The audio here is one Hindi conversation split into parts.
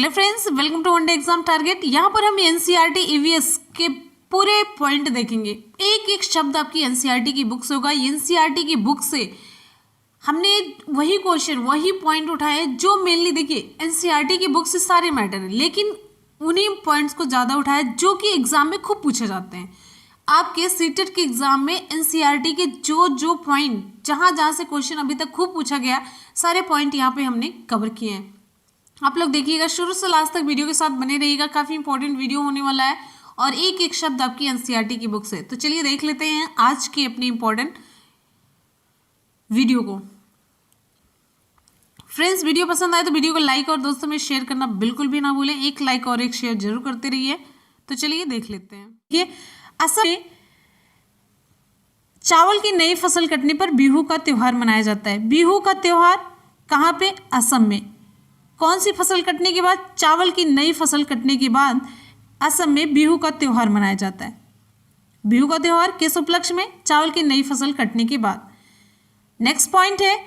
Hello friends, welcome to one day exam target. यहाँ पर हम एनसीईआरटी ईवीएस के पूरे पॉइंट देखेंगे। एक एक शब्द आपकी एनसीईआरटी की बुक से होगा। एनसीईआरटी की बुक से हमने वही क्वेश्चन वही पॉइंट उठाए जो मेनली, देखिए एनसीईआरटी की बुक से सारे मैटर है, लेकिन उन्हीं पॉइंट्स को ज़्यादा उठाया जो कि एग्जाम में खूब पूछे जाते हैं। आपके सीटेट के एग्जाम में एनसीईआरटी के जो पॉइंट जहाँ से क्वेश्चन अभी तक खूब पूछा गया, सारे पॉइंट यहाँ पे हमने कवर किए हैं। आप लोग देखिएगा, शुरू से लास्ट तक वीडियो के साथ बने रहिएगा। काफ़ी इंपॉर्टेंट वीडियो होने वाला है और एक एक शब्द आपकी एनसीईआरटी की बुक से। तो चलिए देख लेते हैं आज की अपनी इंपॉर्टेंट वीडियो को। फ्रेंड्स, वीडियो पसंद आए तो वीडियो को लाइक और दोस्तों में शेयर करना बिल्कुल भी ना भूलें। एक लाइक और एक शेयर जरूर करते रहिए। तो चलिए देख लेते हैं। ये असम में चावल की नई फसल कटने पर बिहू का त्योहार मनाया जाता है। बिहू का त्योहार कहाँ पे? असम में। कौन सी फसल कटने के बाद? चावल की नई फसल कटने के बाद असम में बिहू का त्योहार मनाया जाता है। बिहू का त्योहार किस उपलक्ष्य में? चावल की नई फसल कटने के बाद। नेक्स्ट पॉइंट है,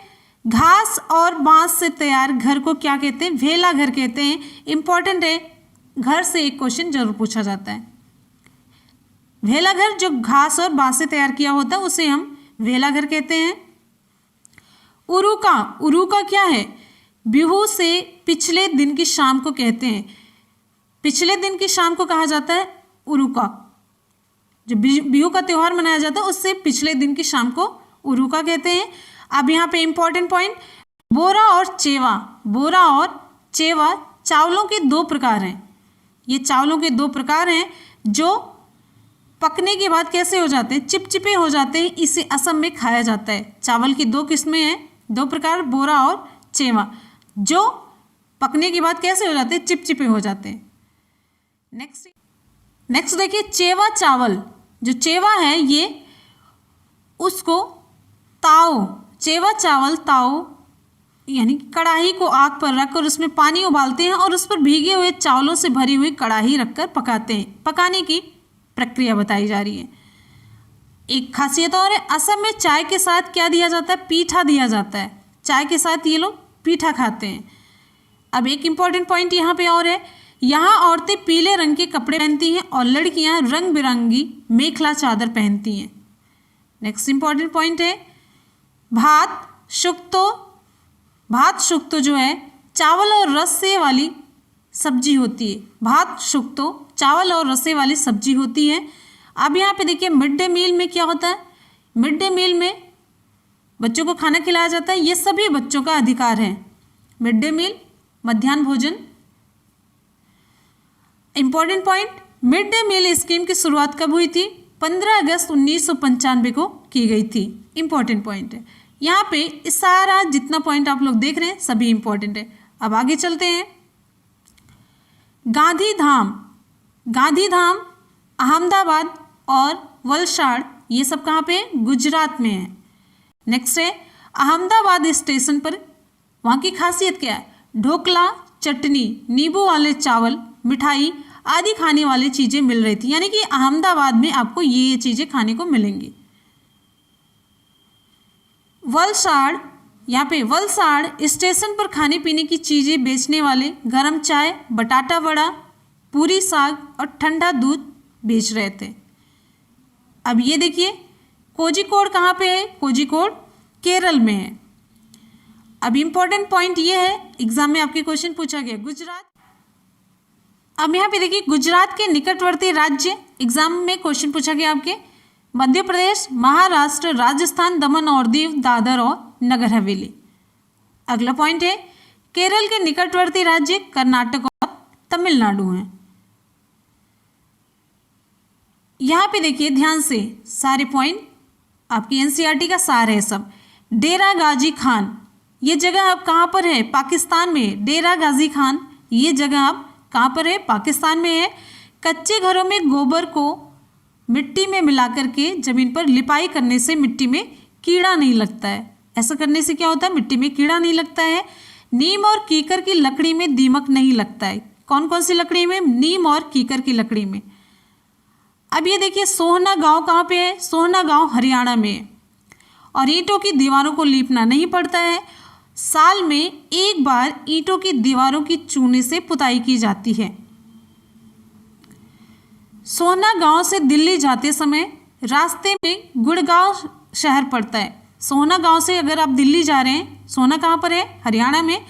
घास और बांस से तैयार घर को क्या कहते हैं? भेला घर कहते हैं। इंपॉर्टेंट है, घर से एक क्वेश्चन जरूर पूछा जाता है। भेला घर जो घास और बांस से तैयार किया होता है उसे हम भेला घर कहते हैं। उरुका, उरुका क्या है? बिहू से पिछले दिन की शाम को कहते हैं। पिछले दिन की शाम को कहा जाता है उरुका। जो बिहू का त्योहार मनाया जाता है उससे पिछले दिन की शाम को उरुका कहते हैं। अब यहाँ पे इंपॉर्टेंट पॉइंट, बोरा और चेवा। बोरा और चेवा चावलों के दो प्रकार हैं। ये चावलों के दो प्रकार हैं जो पकने के बाद कैसे हो जाते हैं? चिपचिपे हो जाते हैं। इसे असम में खाया जाता है। चावल की दो किस्में हैं, दो प्रकार, बोरा और चेवा, जो पकने के बाद कैसे हो जाते हैं? चिपचिपे हो जाते हैं। नेक्स्ट देखिए, चेवा चावल। जो चेवा है ये उसको ताव, चेवा चावल ताव यानी कढ़ाई को आग पर रखकर उसमें पानी उबालते हैं और उस पर भीगे हुए चावलों से भरी हुई कढ़ाई रखकर पकाते हैं। पकाने की प्रक्रिया बताई जा रही है। एक खासियत और है, असम में चाय के साथ क्या दिया जाता है? पीठा दिया जाता है। चाय के साथ ये लोग पीठा खाते हैं। अब एक इम्पॉर्टेंट पॉइंट यहाँ पे और है, यहाँ औरतें पीले रंग के कपड़े पहनती हैं और लड़कियाँ रंग बिरंगी मेखला चादर पहनती हैं। नेक्स्ट इम्पॉर्टेंट पॉइंट है, भात शुक्तो। भात शुक्तो जो है चावल और रस्से वाली सब्जी होती है। भात शुक्तो चावल और रस्से वाली सब्जी होती है। अब यहाँ पे देखिए, मिड डे मील में क्या होता है? मिड डे मील में बच्चों को खाना खिलाया जाता है। ये सभी बच्चों का अधिकार है। मिड डे मील, मध्याह्न भोजन। Important point, mid day meal scheme की शुरुआत कब हुई थी? 15 अगस्त 1995 को की गई थी। इंपॉर्टेंट पॉइंट है। यहाँ पे सारा जितना पॉइंट आप लोग देख रहे हैं सभी इंपॉर्टेंट है। अब आगे चलते हैं। गांधी धाम। गांधी धाम अहमदाबाद और वलसाड़, ये सब कहाँ पे? गुजरात में है। नेक्स्ट है, अहमदाबाद स्टेशन पर वहाँ की खासियत क्या है? ढोकला, चटनी, नींबू वाले चावल, मिठाई आदि खाने वाली चीज़ें मिल रही थी। यानी कि अहमदाबाद में आपको ये चीज़ें खाने को मिलेंगी। वलसाड़, यहाँ पे वलसाड़ स्टेशन पर खाने पीने की चीज़ें बेचने वाले गरम चाय, बटाटा वड़ा, पूरी साग और ठंडा दूध बेच रहे थे। अब ये देखिए, कोझिकोड कहाँ पे है? कोझिकोड केरल में है। अब इम्पोर्टेंट पॉइंट ये है, एग्जाम में आपके क्वेश्चन पूछा गया गुजरात। अब यहाँ पे देखिए, गुजरात के निकटवर्ती राज्य, एग्जाम में क्वेश्चन पूछा गया आपके मध्य प्रदेश, महाराष्ट्र, राजस्थान, दमन और दीव, दादर और नगर हवेली। अगला पॉइंट है, केरल के निकटवर्ती राज्य कर्नाटक और तमिलनाडु हैं। यहाँ पे देखिए ध्यान से, सारे पॉइंट आपकी एनसीईआरटी का सार है सब। डेरा गाजी खान, ये जगह अब कहाँ पर है? पाकिस्तान में। डेरा गाजी खान ये जगह अब कहाँ पर है? पाकिस्तान में है। कच्चे घरों में गोबर को मिट्टी में मिलाकर के जमीन पर लिपाई करने से मिट्टी में कीड़ा नहीं लगता है। ऐसा करने से क्या होता है? मिट्टी में कीड़ा नहीं लगता है। नीम और कीकर की लकड़ी में दीमक नहीं लगता है। कौन कौन सी लकड़ी में? नीम और कीकर की लकड़ी में। अब ये देखिए, सोहना गांव कहाँ पे है? सोहना गांव हरियाणा में है। और ईंटों की दीवारों को लीपना नहीं पड़ता है। साल में एक बार ईंटों की दीवारों की चूने से पुताई की जाती है। सोहना गांव से दिल्ली जाते समय रास्ते में गुड़गांव शहर पड़ता है। सोहना गांव से अगर आप दिल्ली जा रहे हैं, सोहना कहाँ पर है? हरियाणा में,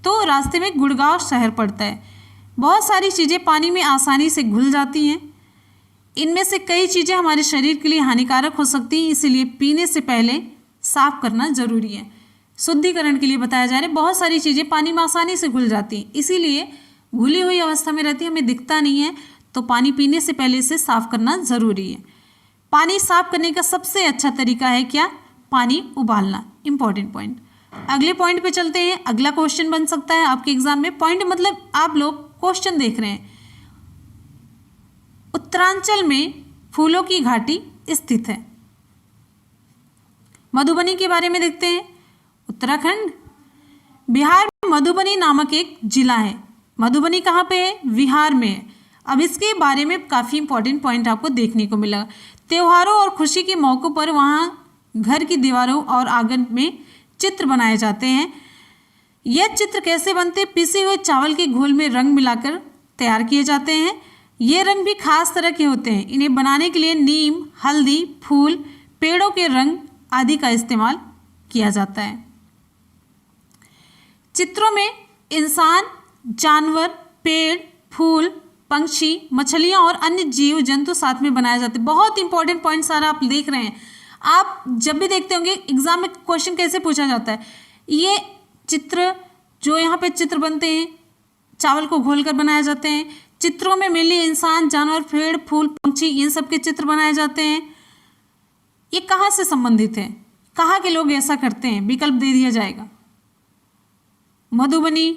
तो रास्ते में गुड़गांव शहर पड़ता है। बहुत सारी चीज़ें पानी में आसानी से घुल जाती हैं। इनमें से कई चीज़ें हमारे शरीर के लिए हानिकारक हो सकती हैं, इसलिए पीने से पहले साफ करना जरूरी है। शुद्धिकरण के लिए बताया जा रहा है। बहुत सारी चीज़ें पानी में आसानी से घुल जाती हैं, इसीलिए घुली हुई अवस्था में रहती है, हमें दिखता नहीं है, तो पानी पीने से पहले इसे साफ करना ज़रूरी है। पानी साफ करने का सबसे अच्छा तरीका है क्या? पानी उबालना। Important point. अगले पॉइंट पे चलते हैं। अगला क्वेश्चन बन सकता है आपके एग्जाम में। पॉइंट मतलब आप लोग क्वेश्चन देख रहे हैं। उत्तरांचल में फूलों की घाटी स्थित है। मधुबनी के बारे में देखते हैं। उत्तराखंड, बिहार में मधुबनी नामक एक जिला है। मधुबनी कहाँ पे है? बिहार में है। अब इसके बारे में काफ़ी इंपॉर्टेंट पॉइंट आपको देखने को मिलेगा। त्योहारों और खुशी के मौक़ों पर वहाँ घर की दीवारों और आंगन में चित्र बनाए जाते हैं। यह चित्र कैसे बनते? पिसे हुए चावल के घोल में रंग मिलाकर तैयार किए जाते हैं। ये रंग भी खास तरह के होते हैं। इन्हें बनाने के लिए नीम, हल्दी, फूल, पेड़ों के रंग आदि का इस्तेमाल किया जाता है। चित्रों में इंसान, जानवर, पेड़, फूल, पंछी, मछलियाँ और अन्य जीव जंतु साथ में बनाए जाते हैं। बहुत इंपॉर्टेंट पॉइंट सारा आप देख रहे हैं। आप जब भी देखते होंगे एग्जाम में क्वेश्चन कैसे पूछा जाता है, ये चित्र जो यहाँ पे चित्र बनते हैं, चावल को घोल कर बनाए जाते हैं। चित्रों में मेनली इंसान, जानवर, पेड़, फूल, पंछी, इन सब के चित्र बनाए जाते हैं। ये कहाँ से संबंधित है? कहाँ के लोग ऐसा करते हैं? विकल्प दे दिया जाएगा। मधुबनी,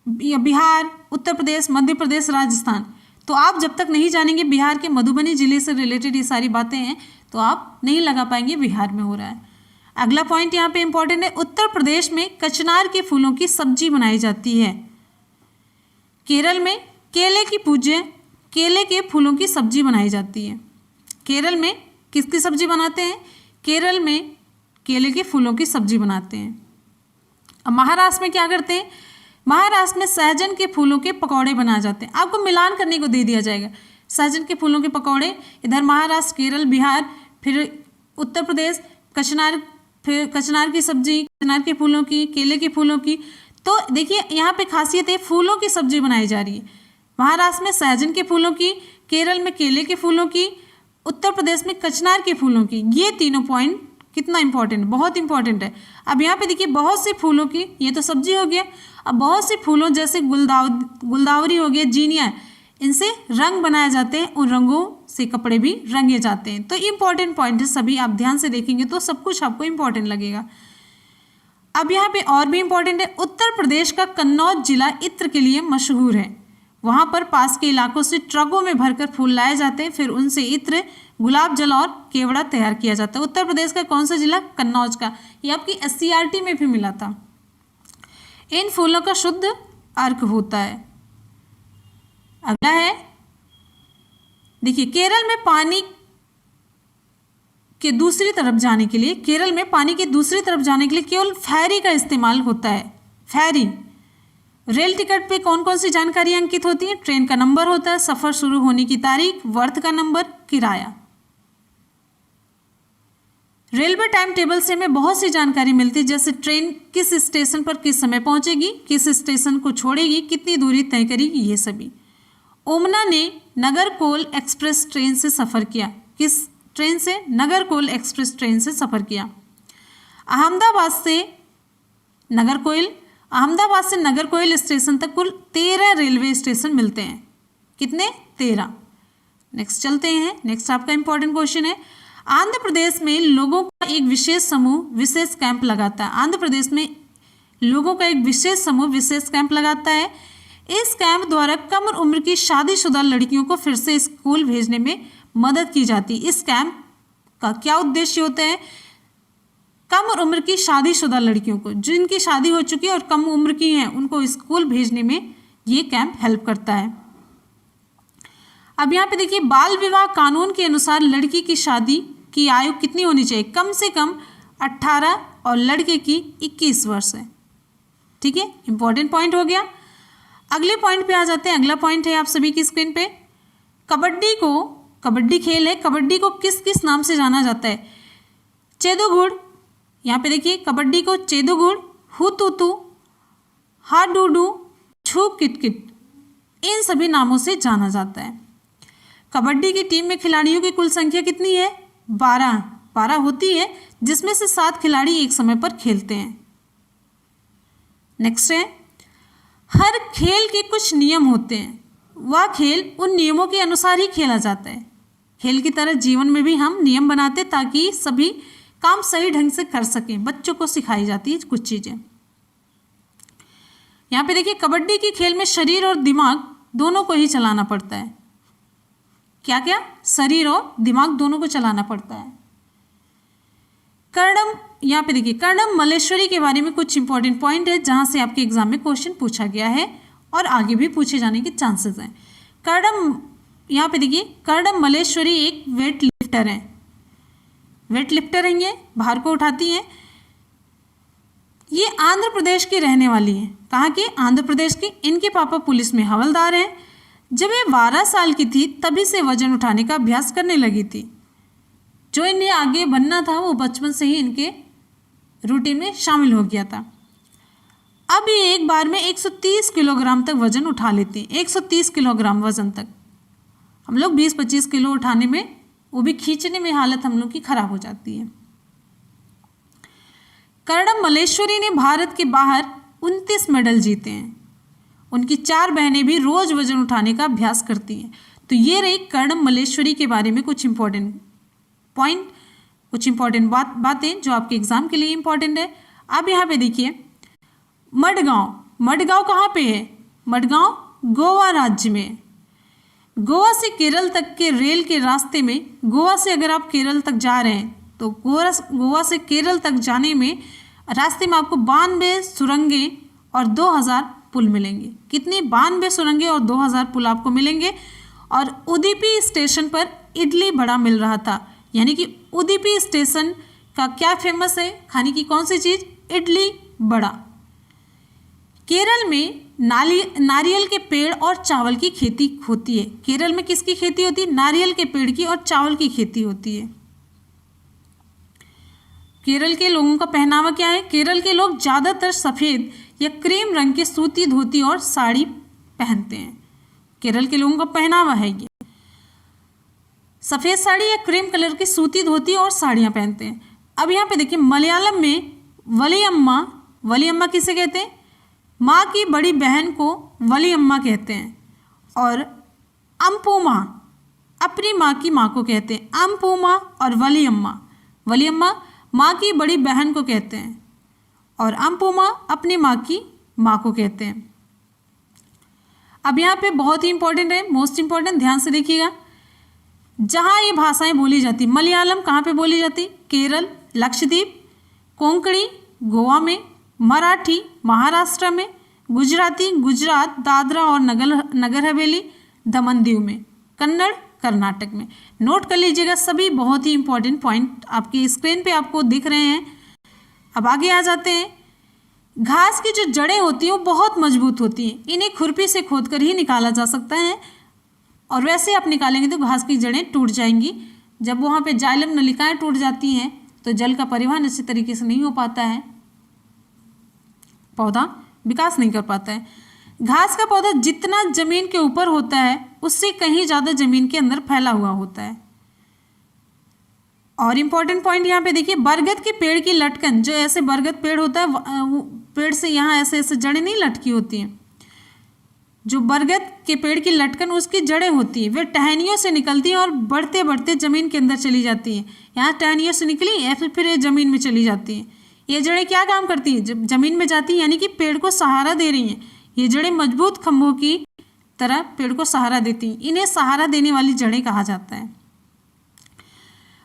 बिहार, उत्तर प्रदेश, मध्य प्रदेश, राजस्थान। तो आप जब तक नहीं जानेंगे बिहार के मधुबनी जिले से रिलेटेड ये सारी बातें हैं, तो आप नहीं लगा पाएंगे बिहार में हो रहा है। अगला पॉइंट यहाँ पे इंपॉर्टेंट है। उत्तर प्रदेश में कचनार के फूलों की सब्जी बनाई जाती है। केरल में केले के फूलों की सब्जी बनाई जाती है। केरल में किसकी सब्जी बनाते हैं? केरल में केले के फूलों की सब्जी बनाते हैं। अब महाराष्ट्र में क्या करते हैं? महाराष्ट्र में सहजन के फूलों के पकौड़े बनाए जाते हैं। आपको मिलान करने को दे दिया जाएगा। सहजन के फूलों के पकौड़े इधर महाराष्ट्र, केरल, बिहार, फिर उत्तर प्रदेश कचनार, फिर कचनार की सब्जी, कचनार के फूलों की, केले के फूलों की। तो देखिए यहाँ पे खासियत है, फूलों की सब्जी बनाई जा रही है। महाराष्ट्र में सहजन के फूलों की, केरल में केले के फूलों की, उत्तर प्रदेश में कचनार के फूलों की। ये तीनों पॉइंट कितना इंपॉर्टेंट, बहुत इंपॉर्टेंट है। अब यहाँ पे देखिए बहुत से फूलों की, ये तो सब्जी हो गया। अब बहुत से फूलों जैसे गुलदावरी हो गया, जीनिया, इनसे रंग बनाए जाते हैं। उन रंगों से कपड़े भी रंगे जाते हैं। तो इंपॉर्टेंट पॉइंट है सभी, आप ध्यान से देखेंगे तो सब कुछ आपको इंपॉर्टेंट लगेगा। अब यहाँ पे और भी इंपॉर्टेंट है। उत्तर प्रदेश का कन्नौज जिला इत्र के लिए मशहूर है। वहाँ पर पास के इलाकों से ट्रकों में भरकर फूल लाए जाते हैं, फिर उनसे इत्र, गुलाब जल और केवड़ा तैयार किया जाता है। उत्तर प्रदेश का कौन सा जिला? कन्नौज का। ये आपकी SCRT में भी मिला था। इन फूलों का शुद्ध अर्क होता है। अगला है, देखिए केरल में पानी के दूसरी तरफ जाने के लिए, केरल में पानी की दूसरी तरफ जाने के लिए केवल फेरी का इस्तेमाल होता है। फेरी। रेल टिकट पे कौन कौन सी जानकारी अंकित होती है? ट्रेन का नंबर होता है, सफर शुरू होने की तारीख, वर्थ का नंबर, किराया। रेलवे टाइम टेबल से हमें बहुत सी जानकारी मिलती है, जैसे ट्रेन किस स्टेशन पर किस समय पहुंचेगी, किस स्टेशन को छोड़ेगी, कितनी दूरी तय करेगी, ये सभी। ओमना ने नागरकोइल एक्सप्रेस ट्रेन से सफ़र किया। किस ट्रेन से? नागरकोइल एक्सप्रेस ट्रेन से सफ़र किया। अहमदाबाद से नागरकोइल स्टेशन तक कुल 13 रेलवे स्टेशन मिलते हैं। कितने? 13। नेक्स्ट चलते हैं। नेक्स्ट आपका इंपॉर्टेंट क्वेश्चन है। आंध्र प्रदेश में लोगों का एक विशेष समूह विशेष कैंप लगाता है। आंध्र प्रदेश में लोगों का एक विशेष समूह विशेष कैंप लगाता है। इस कैंप द्वारा कम उम्र की शादीशुदा लड़कियों को फिर से स्कूल भेजने में मदद की जाती है। इस कैंप का क्या उद्देश्य होता है? कम उम्र की शादीशुदा लड़कियों को, जिनकी शादी हो चुकी है और कम उम्र की हैं, उनको स्कूल भेजने में ये कैंप हेल्प करता है। अब यहाँ पे देखिए, बाल विवाह कानून के अनुसार लड़की की शादी की आयु कितनी होनी चाहिए? कम से कम 18 और लड़के की 21 वर्ष है। ठीक है, इंपॉर्टेंट पॉइंट हो गया। अगले पॉइंट पे आ जाते हैं। अगला पॉइंट है आप सभी की स्क्रीन पे, कबड्डी खेल है, कबड्डी को किस किस नाम से जाना जाता है? चेदोगुड़, यहाँ पे देखिए कबड्डी को चेदोगुड़, हुतुतु, हाडूडू, छू किटकिट, इन सभी नामों से जाना जाता है। कबड्डी की टीम में खिलाड़ियों की कुल संख्या कितनी है? 12 होती है, जिसमें से 7 खिलाड़ी एक समय पर खेलते हैं। नेक्स्ट है, हर खेल के कुछ नियम होते हैं, वह खेल उन नियमों के अनुसार ही खेला जाता है। खेल की तरह जीवन में भी हम नियम बनाते ताकि सभी काम सही ढंग से कर सकें। बच्चों को सिखाई जाती है कुछ चीज़ें। यहाँ पे देखिए कबड्डी की खेल में शरीर और दिमाग दोनों को ही चलाना पड़ता है। क्या क्या? शरीर और दिमाग दोनों को चलाना पड़ता है। कर्णम, यहाँ पे देखिए कर्णम मल्लेश्वरी के बारे में कुछ इंपॉर्टेंट पॉइंट है जहाँ से आपके एग्जाम में क्वेश्चन पूछा गया है और आगे भी पूछे जाने के चांसेस हैं। कर्णम, यहाँ पे देखिए कर्णम मल्लेश्वरी एक वेट लिफ्टर है। वेट लिफ्टर हैं, ये भार को उठाती हैं। ये आंध्र प्रदेश की रहने वाली है। कहाँ की? आंध्र प्रदेश की। इनके पापा पुलिस में हवलदार हैं। जब ये 12 साल की थी तभी से वजन उठाने का अभ्यास करने लगी थी। जो इन्हें आगे बनना था वो बचपन से ही इनके रूटीन में शामिल हो गया था। अब ये एक बार में 130 किलोग्राम तक वजन उठा लेते हैं। 130 किलोग्राम वजन तक। हम लोग 20-25 किलो उठाने में, वो भी खींचने में हालत हम लोग की खराब हो जाती है। कर्णम मल्लेश्वरी ने भारत के बाहर 29 मेडल जीते हैं। उनकी 4 बहनें भी रोज वजन उठाने का अभ्यास करती हैं। तो ये रही कर्णम मल्लेश्वरी के बारे में कुछ इंपॉर्टेंट पॉइंट, कुछ इंपॉर्टेंट बातें जो आपके एग्जाम के लिए इंपॉर्टेंट है। अब यहाँ पे देखिए मडगांव कहाँ पे है? मडगांव गोवा राज्य में। गोवा से केरल तक के रेल के रास्ते में, गोवा से अगर आप केरल तक जा रहे हैं तो गोवा से केरल तक जाने में रास्ते में आपको 92 सुरंगें और 2000 पुल मिलेंगे। कितनी? 92 सुरंगें और 2000 पुल आपको मिलेंगे। और उडुपी स्टेशन पर इडली बड़ा मिल रहा था। यानी कि उडुपी स्टेशन का क्या फेमस है? खाने की कौन सी चीज़? इडली बड़ा। केरल में नारियल के पेड़ और चावल की खेती होती है। केरल में किसकी खेती होती है? नारियल के पेड़ की और चावल की खेती होती है। केरल के लोगों का पहनावा क्या है? केरल के लोग ज़्यादातर सफ़ेद या क्रीम रंग के सूती धोती और साड़ी पहनते हैं। केरल के लोगों का पहनावा है ये, सफ़ेद साड़ी या क्रीम कलर की सूती धोती और साड़ियाँ पहनते हैं। अब यहाँ पे देखिए मलयालम में वलियम्मा किसे कहते हैं? माँ की बड़ी बहन को वलियम्मा कहते हैं। और अम्पुमा अपनी माँ की माँ को कहते हैं। अम्पुमा और वलियम्मा माँ की बड़ी बहन को कहते हैं और अम्पुमा अपनी माँ की माँ को कहते हैं। अब यहाँ पे बहुत ही इंपॉर्टेंट है, मोस्ट इंपॉर्टेंट, ध्यान से देखिएगा। जहाँ ये भाषाएं बोली जाती, मलयालम कहाँ पे बोली जाती? केरल, लक्षद्वीप, कोंकणी गोवा में, मराठी महाराष्ट्र में, गुजराती गुजरात, दादरा और नगर हवेली, दमन दीव में, कन्नड़ कर्नाटक में। नोट कर लीजिएगा, सभी बहुत ही इंपॉर्टेंट पॉइंट आपकी स्क्रीन पे आपको दिख रहे हैं। अब आगे आ जाते हैं। घास की जो जड़ें होती हैं वो बहुत मजबूत होती हैं। इन्हें खुरपी से खोदकर ही निकाला जा सकता है और वैसे आप निकालेंगे तो घास की जड़ें टूट जाएंगी। जब वहाँ पे जाइलम नलिकाएं टूट जाती हैं तो जल का परिवहन अच्छे तरीके से नहीं हो पाता है, पौधा विकास नहीं कर पाता है। घास का पौधा जितना जमीन के ऊपर होता है उससे कहीं ज़्यादा जमीन के अंदर फैला हुआ होता है। और इम्पॉर्टेंट पॉइंट यहाँ पे देखिए, बरगद के पेड़ की लटकन, जो ऐसे बरगद पेड़ होता है पेड़ से यहाँ ऐसे ऐसे जड़ें नहीं लटकी होती हैं। जो बरगद के पेड़ की लटकन उसकी जड़ें होती है, वे टहनियों से निकलती हैं और बढ़ते बढ़ते ज़मीन के अंदर चली जाती हैं। यहाँ टहनियों से निकली या फिर ये ज़मीन में चली जाती हैं। ये जड़ें क्या काम करती हैं? जब ज़मीन में जाती हैं यानी कि पेड़ को सहारा दे रही हैं। ये जड़ें मजबूत खंभों की तरह पेड़ को सहारा देती हैं। इन्हें सहारा देने वाली जड़ें कहा जाता है।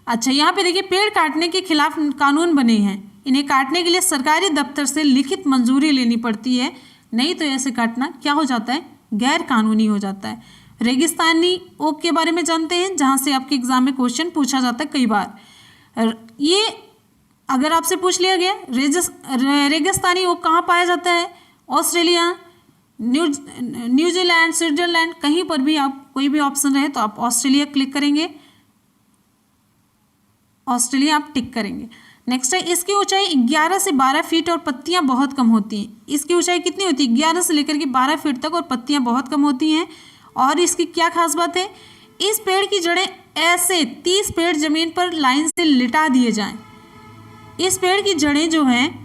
अच्छा, यहाँ पे देखिए, पेड़ काटने के खिलाफ कानून बने हैं। इन्हें काटने के लिए सरकारी दफ्तर से लिखित मंजूरी लेनी पड़ती है, नहीं तो ऐसे काटना क्या हो जाता है? गैर कानूनी हो जाता है। रेगिस्तानी ओक के बारे में जानते हैं, जहाँ से आपके एग्जाम में क्वेश्चन पूछा जाता है कई बार। ये अगर आपसे पूछ लिया गया रेगिस्तानी ओक कहाँ पाया जाता है, ऑस्ट्रेलिया, न्यूजीलैंड, स्विट्जरलैंड, कहीं पर भी आप कोई भी ऑप्शन रहे तो आप ऑस्ट्रेलिया क्लिक करेंगे, ऑस्ट्रेलिया आप टिक करेंगे। नेक्स्ट है, इसकी ऊंचाई 11 से 12 फीट और पत्तियां बहुत कम होती हैं। इसकी ऊंचाई कितनी होती है? 11 से लेकर के 12 फीट तक और पत्तियां बहुत कम होती हैं। और इसकी क्या खास बात है? इस पेड़ की जड़ें ऐसे 30 पेड़ जमीन पर लाइन से लिटा दिए जाएं। इस पेड़ की जड़ें जो हैं,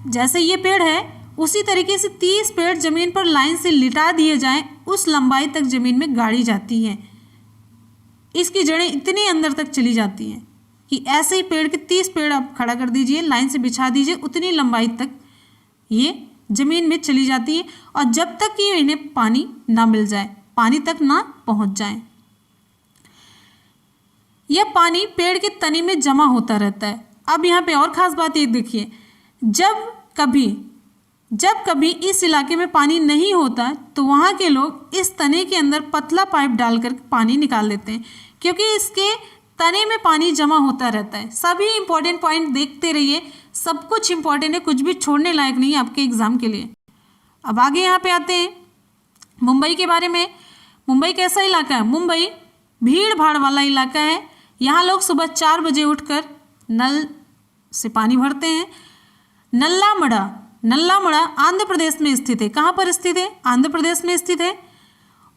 जैसे ये पेड़ है उसी तरीके से 30 पेड़ जमीन पर लाइन से लिटा दिए जाएं, उस लंबाई तक जमीन में गाड़ी जाती है। इसकी जड़ें इतनी अंदर तक चली जाती हैं कि ऐसे ही पेड़ के 30 पेड़ आप खड़ा कर दीजिए, लाइन से बिछा दीजिए, उतनी लंबाई तक ये जमीन में चली जाती है, और जब तक कि इन्हें पानी ना मिल जाए, पानी तक ना पहुंच जाए। यह पानी पेड़ के तने में जमा होता रहता है। अब यहाँ पे और ख़ास बात ये देखिए, जब कभी इस इलाके में पानी नहीं होता तो वहाँ के लोग इस तने के अंदर पतला पाइप डालकर पानी निकाल लेते हैं, क्योंकि इसके तने में पानी जमा होता रहता है। सभी इंपॉर्टेंट पॉइंट देखते रहिए, सब कुछ इंपॉर्टेंट है, कुछ भी छोड़ने लायक नहीं है आपके एग्जाम के लिए। अब आगे यहाँ पे आते हैं मुंबई के बारे में। मुंबई कैसा इलाका है? मुंबई भीड़ भाड़ वाला इलाका है। यहाँ लोग सुबह 4 बजे उठकर नल से पानी भरते हैं। नल्लामड़ा आंध्र प्रदेश में स्थित है। कहाँ पर स्थित है? आंध्र प्रदेश में स्थित है।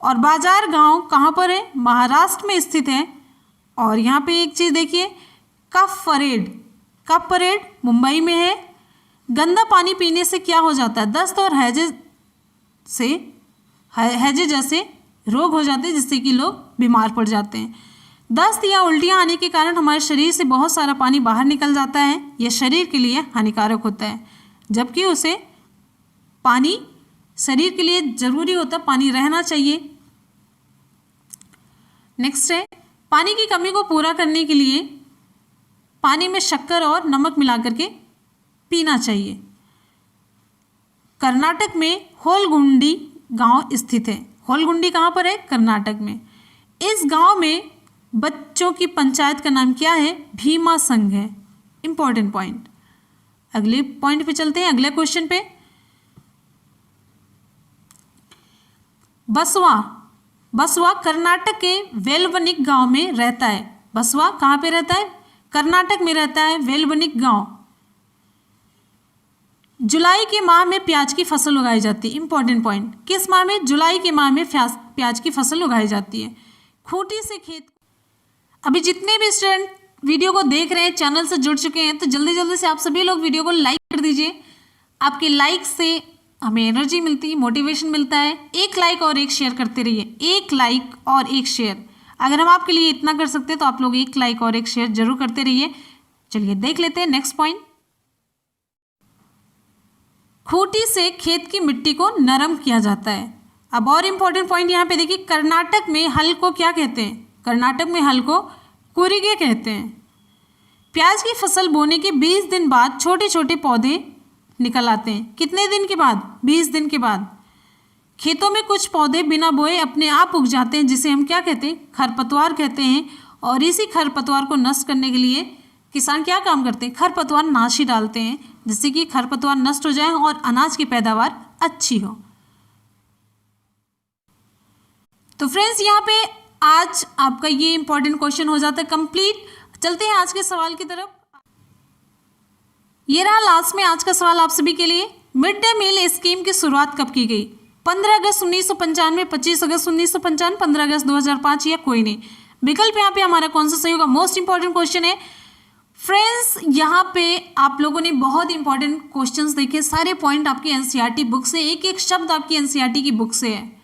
और बाजार गांव कहाँ पर है? महाराष्ट्र में स्थित है। और यहाँ पे एक चीज़ देखिए, कफ परेड मुंबई में है। गंदा पानी पीने से क्या हो जाता है? दस्त और हैजे जैसे रोग हो जाते हैं, जिससे कि लोग बीमार पड़ जाते हैं। दस्त या उल्टियाँ आने के कारण हमारे शरीर से बहुत सारा पानी बाहर निकल जाता है। यह शरीर के लिए हानिकारक होता है, जबकि उसे पानी शरीर के लिए ज़रूरी होता है, पानी रहना चाहिए। नेक्स्ट है, पानी की कमी को पूरा करने के लिए पानी में शक्कर और नमक मिलाकर के पीना चाहिए। कर्नाटक में होलगुंडी गांव स्थित है। होलगुंडी कहाँ पर है? कर्नाटक में। इस गांव में बच्चों की पंचायत का नाम क्या है? भीमा संघ है। Important point. अगले पॉइंट पे चलते हैं, अगले क्वेश्चन पे। बसवा कर्नाटक के वेलवनिक गांव में रहता है। बसवा कहाँ पे रहता है? कर्नाटक में रहता है, वेलवनिक गांव। जुलाई के माह में प्याज की फसल उगाई जाती है। Important point. किस माह में? जुलाई के माह में प्याज की फसल उगाई जाती है। खूंटी से खेत। अभी जितने भी स्टूडेंट वीडियो को देख रहे हैं, चैनल से जुड़ चुके हैं, तो जल्दी जल्दी से आप सभी लोग वीडियो को लाइक कर दीजिए। आपके लाइक से हमें एनर्जी मिलती है, मोटिवेशन मिलता है। एक लाइक और एक शेयर करते रहिए, एक लाइक और एक शेयर। अगर हम आपके लिए इतना कर सकते हैं तो आप लोग एक लाइक और एक शेयर जरूर करते रहिए। चलिए देख लेते हैं नेक्स्ट पॉइंट। खूंटी से खेत की मिट्टी को नरम किया जाता है। अब और इम्पोर्टेंट पॉइंट यहाँ पे देखिए, कर्नाटक में हल को क्या कहते हैं? कर्नाटक में हल को कुरिगे कहते हैं। प्याज की फसल बोने के 20 दिन बाद छोटे छोटे पौधे निकल आते हैं। कितने दिन के बाद? 20 दिन के बाद। खेतों में कुछ पौधे बिना बोए अपने आप उग जाते हैं, जिसे हम क्या कहते हैं? खरपतवार कहते हैं। और इसी खरपतवार को नष्ट करने के लिए किसान क्या काम करते हैं? खरपतवार नाशी डालते हैं, जिससे कि खरपतवार नष्ट हो जाए और अनाज की पैदावार अच्छी हो। तो फ्रेंड्स, यहाँ पे आज आपका ये इंपॉर्टेंट क्वेश्चन हो जाता है कंप्लीट। चलते हैं आज के सवाल की तरफ। ये रहा लास्ट में आज का सवाल आप सभी के लिए। मिड डे मील स्कीम की शुरुआत कब की गई? 15 अगस्त 1995, 25 अगस्त 1995, 15 अगस्त 2005 या कोई नहीं। विकल्प यहाँ पे हमारा कौन सा सही होगा? मोस्ट इंपॉर्टेंट क्वेश्चन है फ्रेंड्स। यहाँ पे आप लोगों ने बहुत इंपॉर्टेंट क्वेश्चंस देखे, सारे पॉइंट आपकी एनसीईआरटी बुक से, एक एक शब्द आपकी एनसीईआरटी की बुक से है।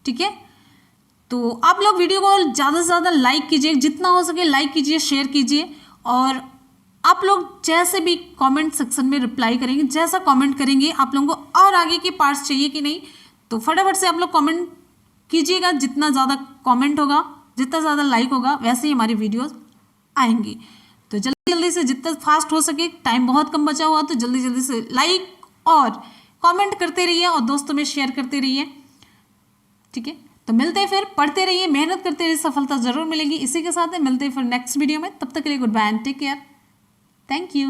ठीक है, तो आप लोग वीडियो को ज़्यादा से ज़्यादा लाइक कीजिए, जितना हो सके लाइक कीजिए, शेयर कीजिए। और आप लोग जैसे भी कमेंट सेक्शन में रिप्लाई करेंगे, जैसा कमेंट करेंगे, आप लोगों को और आगे के पार्ट्स चाहिए कि नहीं, तो फटाफट से आप लोग कमेंट कीजिएगा। जितना ज़्यादा कमेंट होगा, जितना ज़्यादा लाइक होगा, वैसे ही हमारी वीडियोस आएंगी। तो जल्दी जल्दी से, जितना फास्ट हो सके, टाइम बहुत कम बचा हुआ, तो जल्दी जल्दी से लाइक और कमेंट करते रहिए और दोस्तों में शेयर करते रहिए। ठीक है, तो मिलते हैं फिर, पढ़ते रहिए, मेहनत करते रहिए, सफलता जरूर मिलेगी। इसी के साथ मिलते हैं फिर नेक्स्ट वीडियो में। तब तक के लिए good bye and take care. Thank you.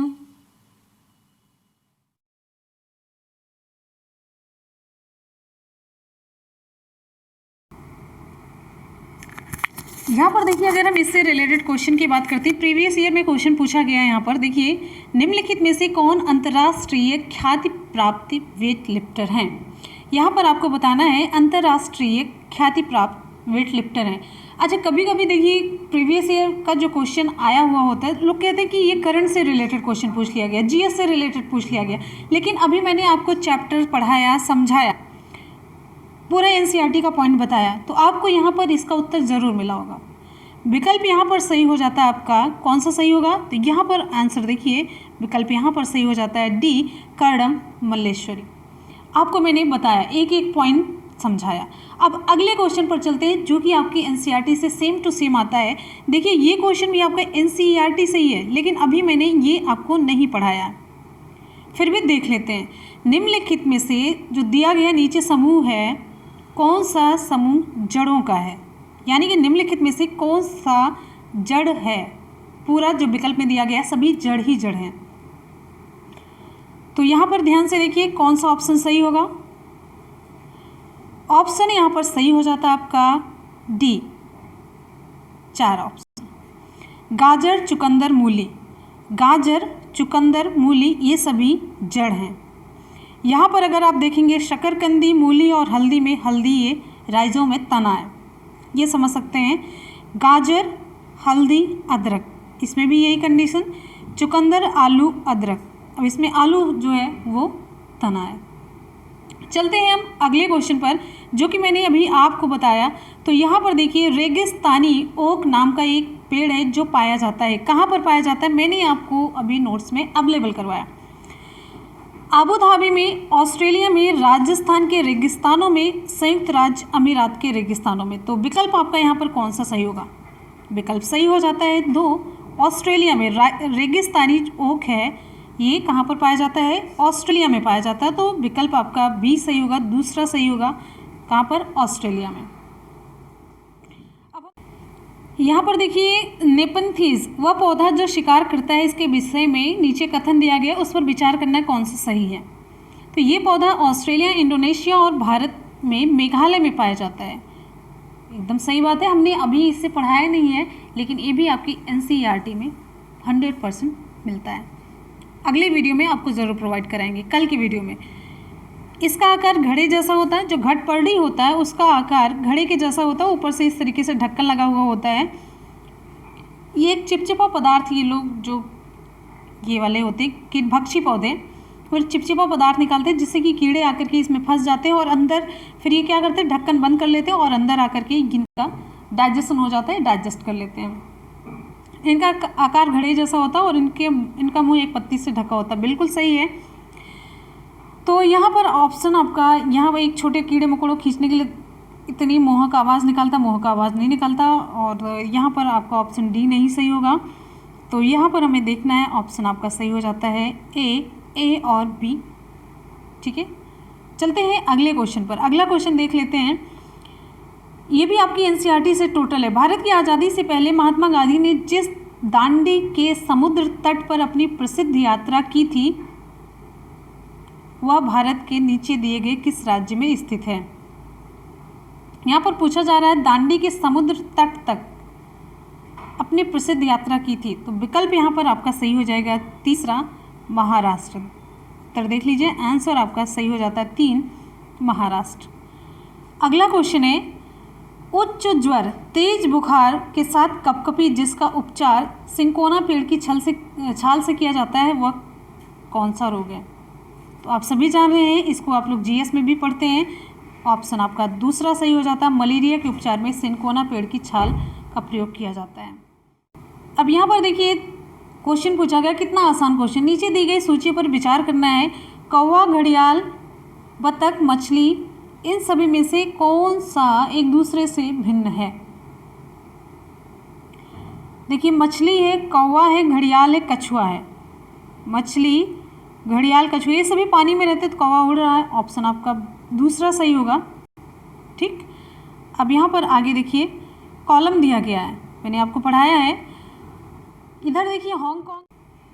यहाँ पर देखिए, अगर हम इससे रिलेटेड क्वेश्चन की बात करते हैं, प्रीवियस ईयर में क्वेश्चन पूछा गया है। यहाँ पर देखिए, निम्नलिखित में से कौन अंतर्राष्ट्रीय ख्याति प्राप्त वेट लिफ्टर हैं। यहाँ पर आपको बताना है अंतर्राष्ट्रीय ख्याति प्राप्त वेट लिफ्टर हैं। अच्छा, कभी कभी देखिए प्रीवियस ईयर का जो क्वेश्चन आया हुआ होता है, लोग कहते हैं कि ये करंट से रिलेटेड क्वेश्चन पूछ लिया गया, जीएस से रिलेटेड पूछ लिया गया, लेकिन अभी मैंने आपको चैप्टर पढ़ाया, समझाया, पूरा एनसीईआरटी का पॉइंट बताया, तो आपको यहाँ पर इसका उत्तर ज़रूर मिला होगा। विकल्प यहाँ पर सही हो जाता है आपका, कौन सा सही होगा, तो यहाँ पर आंसर देखिए, विकल्प यहाँ पर सही हो जाता है डी, कर्णम मल्लेश्वरी। आपको मैंने बताया, एक एक पॉइंट समझाया। अब अगले क्वेश्चन पर चलते हैं, जो कि आपकी एनसीईआरटी से सेम टू सेम आता है। देखिए, ये क्वेश्चन भी आपका एनसीईआरटी से ही है, लेकिन अभी मैंने ये आपको नहीं पढ़ाया, फिर भी देख लेते हैं। निम्नलिखित में से जो दिया गया नीचे समूह है, कौन सा समूह जड़ों का है, यानी कि निम्नलिखित में से कौन सा जड़ है। पूरा जो विकल्प में दिया गया सभी जड़ ही जड़ हैं। तो यहाँ पर ध्यान से देखिए कौन सा ऑप्शन सही होगा। ऑप्शन यहाँ पर सही हो जाता है आपका डी, 4 ऑप्शन। गाजर, चुकंदर, मूली, गाजर, चुकंदर, मूली ये सभी जड़ हैं। यहाँ पर अगर आप देखेंगे शकरकंदी, मूली और हल्दी में, हल्दी ये राइजों में तना है, ये समझ सकते हैं। गाजर, हल्दी, अदरक, इसमें भी यही कंडीशन। चुकंदर, आलू, अदरक, अब इसमें आलू जो है वो तना है। चलते हैं हम अगले क्वेश्चन पर, जो कि मैंने अभी आपको बताया। तो यहाँ पर देखिए, रेगिस्तानी ओक नाम का एक पेड़ है जो पाया जाता है। कहाँ पर पाया जाता है, मैंने आपको अभी नोट्स में अवेलेबल करवाया। आबू धाबी में, ऑस्ट्रेलिया में, राजस्थान के रेगिस्तानों में, संयुक्त राज्य अमीरात के रेगिस्तानों में। तो विकल्प आपका यहाँ पर कौन सा सही होगा। विकल्प सही हो जाता है 2, ऑस्ट्रेलिया में रेगिस्तानी ओक है, ये कहाँ पर पाया जाता है, ऑस्ट्रेलिया में पाया जाता है। तो विकल्प आपका बी सही होगा, दूसरा सही होगा, कहाँ पर, ऑस्ट्रेलिया में। यहाँ पर देखिए, नेपन्थीज वह पौधा जो शिकार करता है, इसके विषय में नीचे कथन दिया गया, उस पर विचार करना कौन सा सही है। तो ये पौधा ऑस्ट्रेलिया, इंडोनेशिया और भारत में मेघालय में पाया जाता है। एकदम सही बात है, हमने अभी इससे पढ़ाया नहीं है, लेकिन ये भी आपकी एनसीईआरटी में 100% मिलता है। अगले वीडियो में आपको ज़रूर प्रोवाइड कराएंगे, कल की वीडियो में। इसका आकार घड़े जैसा होता है, जो घटपरडी होता है उसका आकार घड़े के जैसा होता है, ऊपर से इस तरीके से ढक्कन लगा हुआ होता है। ये एक चिपचिपा पदार्थ, ये लोग जो ये वाले होते हैं कीटभक्षी पौधे, फिर चिपचिपा पदार्थ निकालते हैं, जिससे कि कीड़े आकर के इसमें फंस जाते हैं और अंदर फिर ये क्या करते हैं, ढक्कन बंद कर लेते हैं और अंदर आकर के इनका डाइजेशन हो जाता है, डाइजेस्ट कर लेते हैं। इनका आकार घड़े जैसा होता है और इनका मुँह एक पत्ती से ढका होता है। बिल्कुल सही है। तो यहाँ पर ऑप्शन आपका, यहाँ पर एक छोटे कीड़े मकोड़ों खींचने के लिए इतनी मोहक आवाज़ निकालता, मोहक आवाज़ नहीं निकालता, और यहाँ पर आपका ऑप्शन डी नहीं सही होगा। तो यहाँ पर हमें देखना है, ऑप्शन आपका सही हो जाता है ए और बी। ठीक है, चलते हैं अगले क्वेश्चन पर। अगला क्वेश्चन देख लेते हैं, ये भी आपकी एनसीईआरटी से टोटल है। भारत की आज़ादी से पहले महात्मा गांधी ने जिस दांडी के समुद्र तट पर अपनी प्रसिद्ध यात्रा की थी, वह भारत के नीचे दिए गए किस राज्य में स्थित है। यहाँ पर पूछा जा रहा है, दांडी के समुद्र तट तक अपनी प्रसिद्ध यात्रा की थी। तो विकल्प यहाँ पर आपका सही हो जाएगा तीसरा, महाराष्ट्र। उत्तर देख लीजिए, आंसर आपका सही हो जाता है 3, महाराष्ट्र। अगला क्वेश्चन है, उच्च ज्वर, तेज बुखार के साथ कपकपी, जिसका उपचार सिंकोना पेड़ की छाल से किया जाता है, वह कौन सा रोग है। तो आप सभी जान रहे हैं, इसको आप लोग जीएस में भी पढ़ते हैं। ऑप्शन आपका दूसरा सही हो जाता है, मलेरिया के उपचार में सिंकोना पेड़ की छाल का प्रयोग किया जाता है। अब यहाँ पर देखिए क्वेश्चन पूछा गया, कितना आसान क्वेश्चन। नीचे दी गई सूची पर विचार करना है, कौवा, घड़ियाल, बतख, मछली, इन सभी में से कौन सा एक दूसरे से भिन्न है। देखिए, मछली है, कौवा है, घड़ियाल है, कछुआ है। मछली, घड़ियाल, कछुआ, ये सभी पानी में रहते, तो कौवा उड़ रहा है, ऑप्शन आपका दूसरा सही होगा। ठीक, अब यहाँ पर आगे देखिए कॉलम दिया गया है, मैंने आपको पढ़ाया है। इधर देखिए हांगकांग,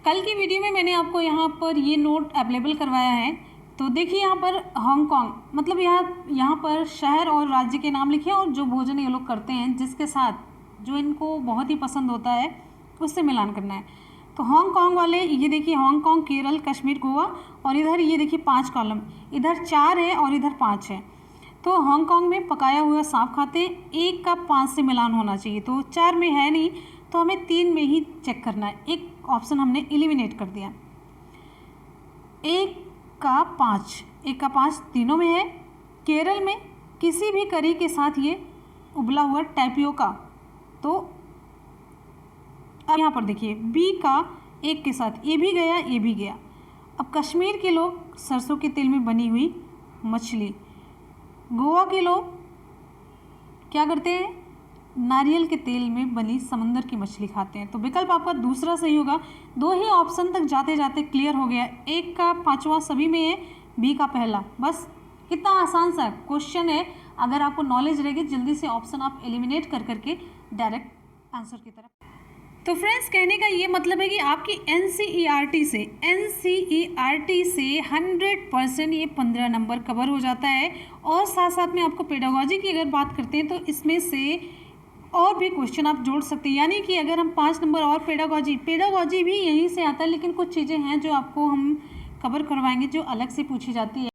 कल की वीडियो में मैंने आपको यहाँ पर ये नोट अवेलेबल करवाया है। तो देखिए यहाँ पर हांगकांग मतलब यहाँ पर शहर और राज्य के नाम लिखे और जो भोजन ये लोग करते हैं, जिसके साथ जो इनको बहुत ही पसंद होता है उससे मिलान करना है। तो हांगकांग वाले, ये देखिए हांगकांग, केरल, कश्मीर, गोवा, और इधर ये देखिए 5 कॉलम, इधर 4 है और इधर 5 है। तो हांगकांग में पकाया हुआ सांप खाते, 1 का 5 से मिलान होना चाहिए। तो 4 में है नहीं, तो हमें 3 में ही चेक करना है। एक ऑप्शन हमने एलिमिनेट कर दिया। 1 का 5 तीनों में है। केरल में किसी भी करी के साथ ये उबला हुआ टैपियोका, तो अब यहाँ पर देखिए बी का 1 के साथ ये भी गया, ये भी गया। अब कश्मीर के लोग सरसों के तेल में बनी हुई मछली, गोवा के लोग क्या करते हैं, नारियल के तेल में बनी समंदर की मछली खाते हैं। तो विकल्प आपका दूसरा सही होगा। 2 ही ऑप्शन तक जाते जाते क्लियर हो गया। 1 का 5वां सभी में है, बी का पहला। बस कितना आसान सा क्वेश्चन है। अगर आपको नॉलेज रहेगी जल्दी से ऑप्शन आप एलिमिनेट कर करके डायरेक्ट आंसर की तरफ। तो फ्रेंड्स, कहने का ये मतलब है कि आपकी एनसीईआरटी से 100% ये 15 नंबर कवर हो जाता है। और साथ साथ में आपको पेडागोजी की अगर बात करते हैं तो इसमें से और भी क्वेश्चन आप जोड़ सकते हैं। यानी कि अगर हम 5 नंबर और पेडागोजी भी यहीं से आता है, लेकिन कुछ चीज़ें हैं जो आपको हम कवर करवाएंगे जो अलग से पूछी जाती है।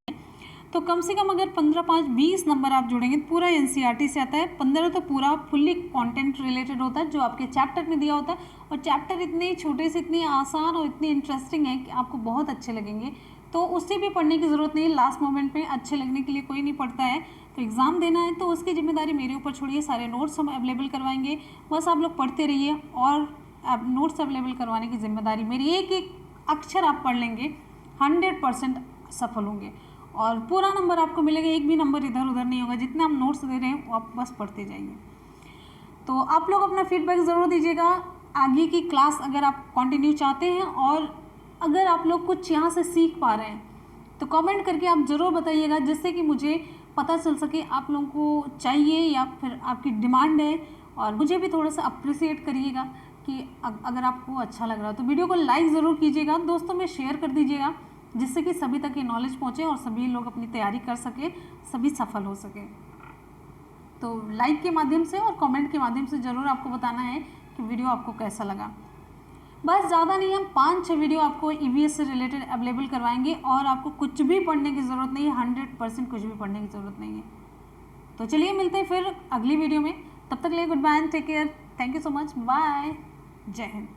तो कम से कम अगर 15, 5, 20 नंबर आप जोड़ेंगे पूरा एनसीईआरटी से आता है। 15 तो पूरा फुल्ली कंटेंट रिलेटेड होता है जो आपके चैप्टर में दिया होता है। और चैप्टर इतने छोटे से इतने आसान और इतने इंटरेस्टिंग है कि आपको बहुत अच्छे लगेंगे। तो उससे भी पढ़ने की ज़रूरत नहीं है। लास्ट मोमेंट पे अच्छे लगने के लिए कोई नहीं पढ़ता है। तो एग्ज़ाम देना है तो उसकी जिम्मेदारी मेरे ऊपर छोड़िए। सारे नोट्स हम अवेलेबल करवाएंगे, बस आप लोग पढ़ते रहिए। और नोट्स अवेलेबल करवाने की जिम्मेदारी मेरी। एक एक अक्षर आप पढ़ लेंगे 100% सफल होंगे और पूरा नंबर आपको मिलेगा। एक भी नंबर इधर उधर नहीं होगा। जितने हम नोट्स दे रहे हैं वो आप बस पढ़ते जाइए। तो आप लोग अपना फीडबैक ज़रूर दीजिएगा। आगे की क्लास अगर आप कंटिन्यू चाहते हैं और अगर आप लोग कुछ यहाँ से सीख पा रहे हैं तो कमेंट करके आप ज़रूर बताइएगा, जिससे कि मुझे पता चल सके आप लोगों को चाहिए या फिर आपकी डिमांड है। और मुझे भी थोड़ा सा अप्रिसिएट करिएगा कि अगर आपको अच्छा लग रहा है तो वीडियो को लाइक ज़रूर कीजिएगा, दोस्तों में शेयर कर दीजिएगा, जिससे कि सभी तक ये नॉलेज पहुँचे और सभी लोग अपनी तैयारी कर सके, सभी सफल हो सके। तो लाइक के माध्यम से और कमेंट के माध्यम से ज़रूर आपको बताना है कि वीडियो आपको कैसा लगा। बस ज़्यादा नहीं, हम 5-6 वीडियो आपको ईवीएस से रिलेटेड अवेलेबल करवाएंगे और आपको कुछ भी पढ़ने की ज़रूरत नहीं है। 100% कुछ भी पढ़ने की ज़रूरत नहीं है। तो चलिए मिलते हैं फिर अगली वीडियो में। तब तक के लिए good bye and take care. Thank you so much. Bye. जय हिंद।